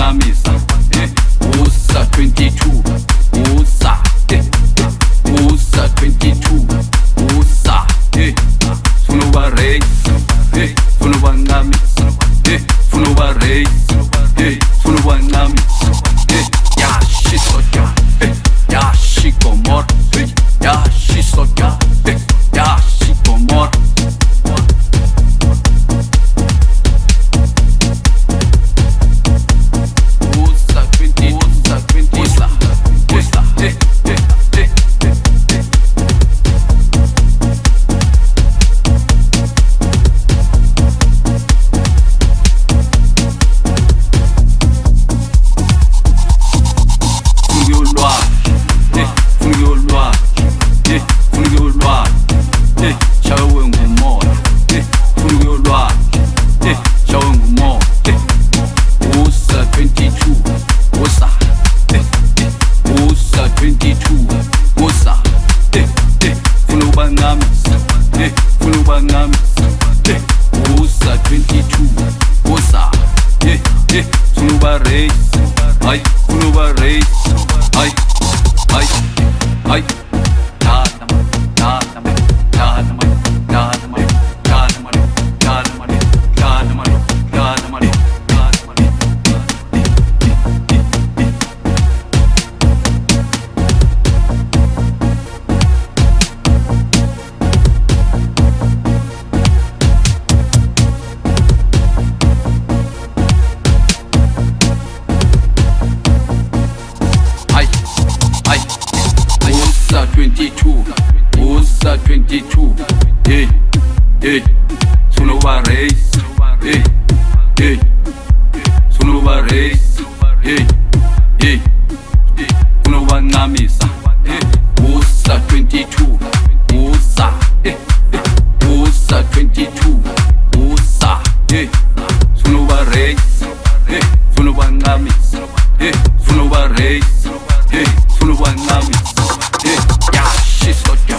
ubanqamisa usa 22 usa usa 22 usa funa uba race funa ubanqamisa funa uba race funa ubanqamisa yashisoja yashikomora yashisoja yashikomora usa 22 funa uba race funa uba race funa ubanqamisa usa 22 usa 22 usa funa uba race funa ubanqamisa funa uba race funa ubanqamisa yashisoja